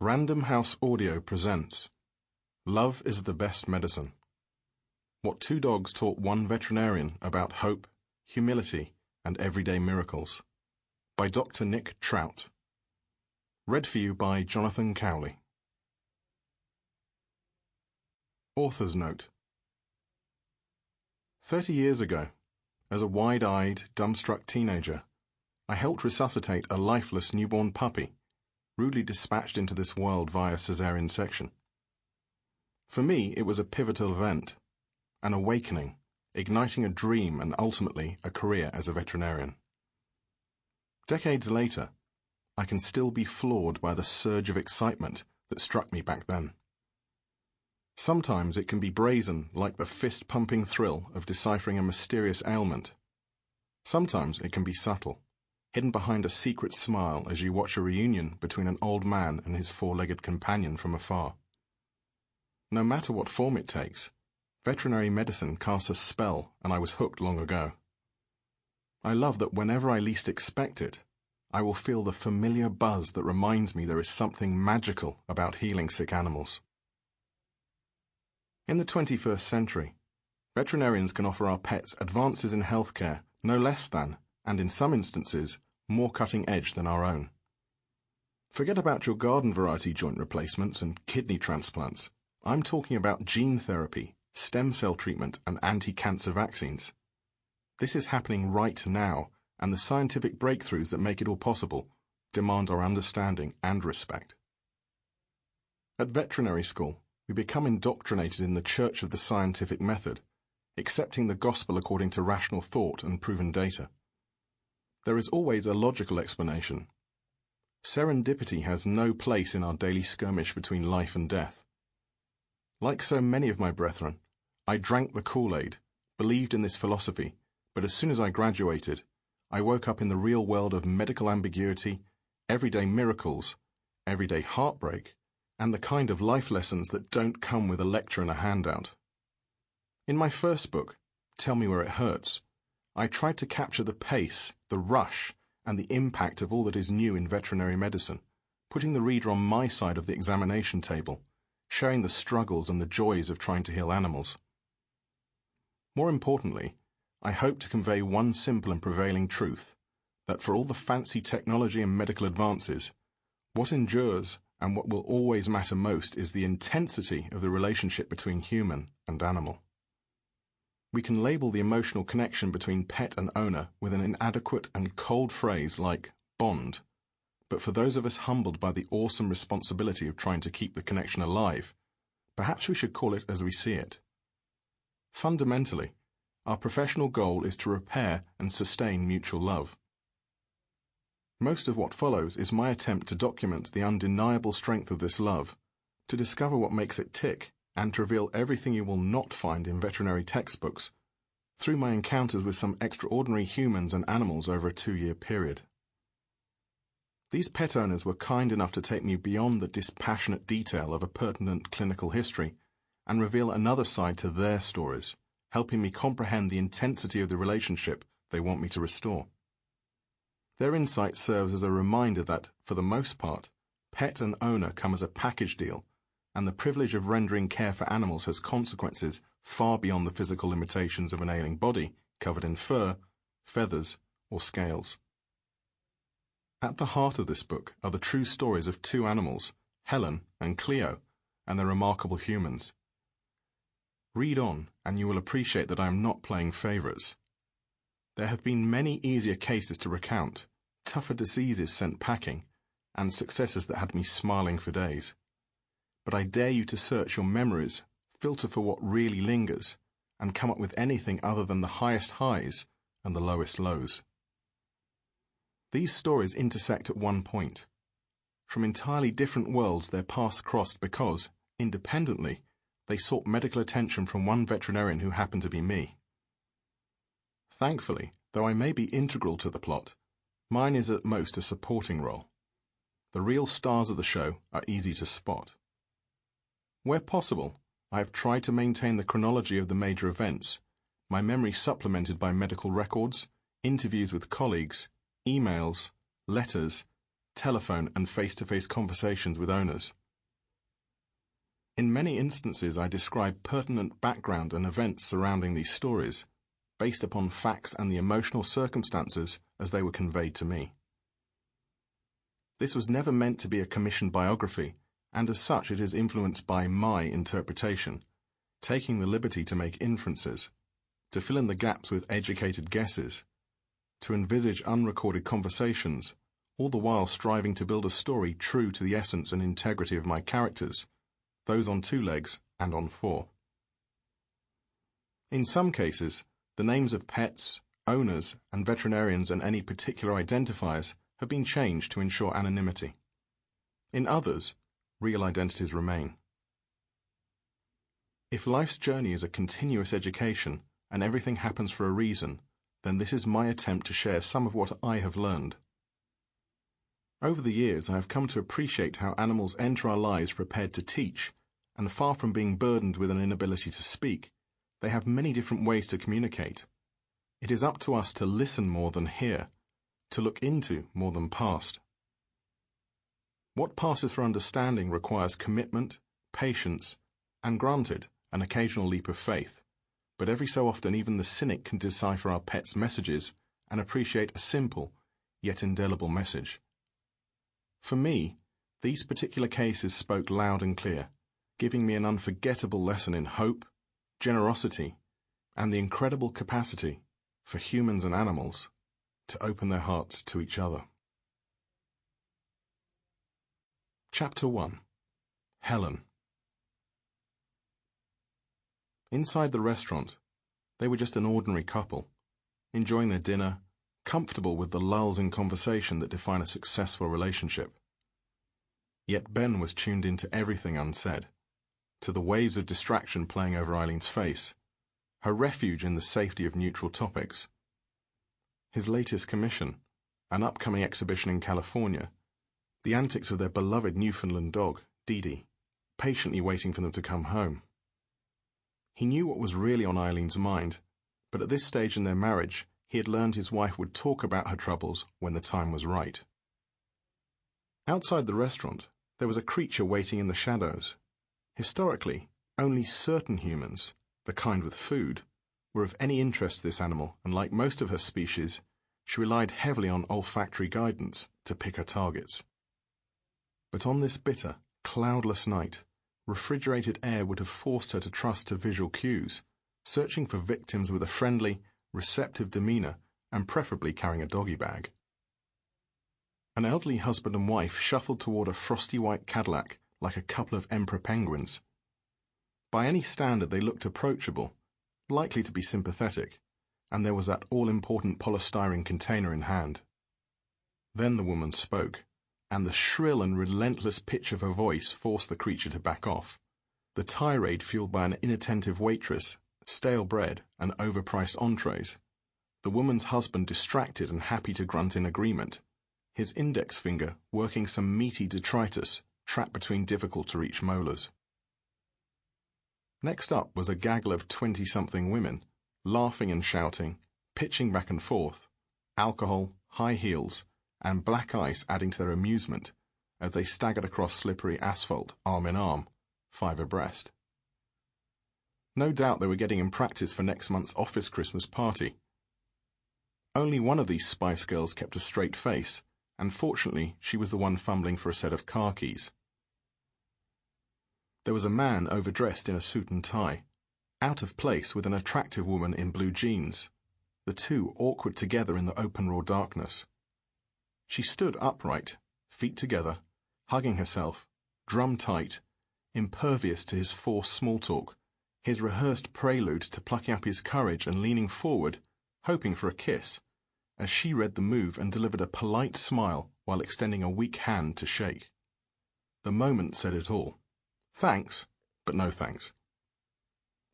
Random House Audio presents Love is the Best Medicine. What two dogs taught one veterinarian about hope, humility, and everyday miracles. By Dr. Nick Trout. Read for you by Jonathan Cowley. Author's Note. 30 years ago, as a wide-eyed, dumbstruck teenager, I helped resuscitate a lifeless newborn puppy, rudely dispatched into this world via caesarean section. For me, it was a pivotal event, an awakening, igniting a dream and ultimately a career as a veterinarian. Decades later, I can still be floored by the surge of excitement that struck me back then. Sometimes it can be brazen, like the fist-pumping thrill of deciphering a mysterious ailment. Sometimes it can be subtle, hidden behind a secret smile as you watch a reunion between an old man and his four-legged companion from afar. No matter what form it takes, veterinary medicine casts a spell, and I was hooked long ago. I love that whenever I least expect it, I will feel the familiar buzz that reminds me there is something magical about healing sick animals. In the 21st century, veterinarians can offer our pets advances in healthcare no less than, and in some instances, more cutting edge than our own. Forget about your garden variety joint replacements and kidney transplants. I'm talking about gene therapy, stem cell treatment, and anti-cancer vaccines. This is happening right now, and the scientific breakthroughs that make it all possible demand our understanding and respect. At veterinary school, we become indoctrinated in the church of the scientific method, accepting the gospel according to rational thought and proven data. There is always a logical explanation. Serendipity has no place in our daily skirmish between life and death. Like so many of my brethren, I drank the Kool-Aid, believed in this philosophy, but as soon as I graduated, I woke up in the real world of medical ambiguity, everyday miracles, everyday heartbreak, and the kind of life lessons that don't come with a lecture and a handout. In my first book, Tell Me Where It Hurts, I tried to capture the pace, the rush, and the impact of all that is new in veterinary medicine, putting the reader on my side of the examination table, sharing the struggles and the joys of trying to heal animals. More importantly, I hope to convey one simple and prevailing truth, that for all the fancy technology and medical advances, what endures and what will always matter most is the intensity of the relationship between human and animal. We can label the emotional connection between pet and owner with an inadequate and cold phrase like bond, but for those of us humbled by the awesome responsibility of trying to keep the connection alive, perhaps we should call it as we see it. Fundamentally, our professional goal is to repair and sustain mutual love. Most of what follows is my attempt to document the undeniable strength of this love, to discover what makes it tick, and to reveal everything you will not find in veterinary textbooks through my encounters with some extraordinary humans and animals over a 2-year period. These pet owners were kind enough to take me beyond the dispassionate detail of a pertinent clinical history and reveal another side to their stories, helping me comprehend the intensity of the relationship they want me to restore. Their insight serves as a reminder that, for the most part, pet and owner come as a package deal, and the privilege of rendering care for animals has consequences far beyond the physical limitations of an ailing body covered in fur, feathers, or scales. At the heart of this book are the true stories of two animals, Helen and Cleo, and their remarkable humans. Read on, and you will appreciate that I am not playing favourites. There have been many easier cases to recount, tougher diseases sent packing, and successes that had me smiling for days. But I dare you to search your memories, filter for what really lingers, and come up with anything other than the highest highs and the lowest lows. These stories intersect at one point. From entirely different worlds their paths crossed because, independently, they sought medical attention from one veterinarian who happened to be me. Thankfully, though I may be integral to the plot, mine is at most a supporting role. The real stars of the show are easy to spot. Where possible, I have tried to maintain the chronology of the major events, my memory supplemented by medical records, interviews with colleagues, emails, letters, telephone and face-to-face conversations with owners. In many instances, I describe pertinent background and events surrounding these stories, based upon facts and the emotional circumstances as they were conveyed to me. This was never meant to be a commissioned biography, and as such it is influenced by my interpretation, taking the liberty to make inferences, to fill in the gaps with educated guesses, to envisage unrecorded conversations, all the while striving to build a story true to the essence and integrity of my characters, those on 2 legs and on 4. In some cases, the names of pets, owners, and veterinarians and any particular identifiers have been changed to ensure anonymity. In others, real identities remain. If life's journey is a continuous education and everything happens for a reason, then this is my attempt to share some of what I have learned. Over the years, I have come to appreciate how animals enter our lives prepared to teach, and far from being burdened with an inability to speak, they have many different ways to communicate. It is up to us to listen more than hear, to look into more than past. What passes for understanding requires commitment, patience, and granted, an occasional leap of faith, but every so often even the cynic can decipher our pets' messages and appreciate a simple, yet indelible message. For me, these particular cases spoke loud and clear, giving me an unforgettable lesson in hope, generosity, and the incredible capacity for humans and animals to open their hearts to each other. Chapter 1. Helen. Inside the restaurant, they were just an ordinary couple, enjoying their dinner, comfortable with the lulls in conversation that define a successful relationship. Yet Ben was tuned into everything unsaid, to the waves of distraction playing over Eileen's face, her refuge in the safety of neutral topics. His latest commission, an upcoming exhibition in California, the antics of their beloved Newfoundland dog, Dee Dee, patiently waiting for them to come home. He knew what was really on Eileen's mind, but at this stage in their marriage, he had learned his wife would talk about her troubles when the time was right. Outside the restaurant, there was a creature waiting in the shadows. Historically, only certain humans, the kind with food, were of any interest to this animal, and like most of her species, she relied heavily on olfactory guidance to pick her targets. But on this bitter, cloudless night, refrigerated air would have forced her to trust to visual cues, searching for victims with a friendly, receptive demeanor and preferably carrying a doggy bag. An elderly husband and wife shuffled toward a frosty white Cadillac like a couple of emperor penguins. By any standard they looked approachable, likely to be sympathetic, and there was that all-important polystyrene container in hand. Then the woman spoke, and the shrill and relentless pitch of her voice forced the creature to back off, the tirade fueled by an inattentive waitress, stale bread, and overpriced entrees, the woman's husband distracted and happy to grunt in agreement, his index finger working some meaty detritus trapped between difficult-to-reach molars. Next up was a gaggle of 20-something women, laughing and shouting, pitching back and forth, alcohol, high heels, and black ice adding to their amusement as they staggered across slippery asphalt, arm in arm, 5 abreast. No doubt they were getting in practice for next month's office Christmas party. Only one of these Spice Girls kept a straight face, and fortunately she was the one fumbling for a set of car keys. There was a man overdressed in a suit and tie, out of place with an attractive woman in blue jeans, the two awkward together in the open raw darkness. She stood upright, feet together, hugging herself, drum tight, impervious to his forced small talk, his rehearsed prelude to plucking up his courage and leaning forward, hoping for a kiss, as she read the move and delivered a polite smile while extending a weak hand to shake. The moment said it all. Thanks, but no thanks.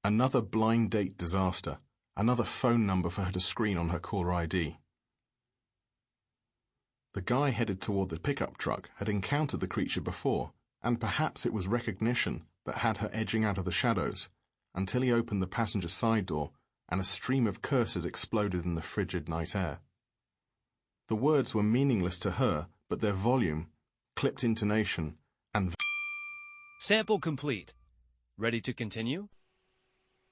Another blind date disaster, another phone number for her to screen on her caller ID. The guy headed toward the pickup truck had encountered the creature before, and perhaps it was recognition that had her edging out of the shadows, until he opened the passenger side door and a stream of curses exploded in the frigid night air. The words were meaningless to her, but their volume, clipped intonation, and Sample complete. Ready to continue?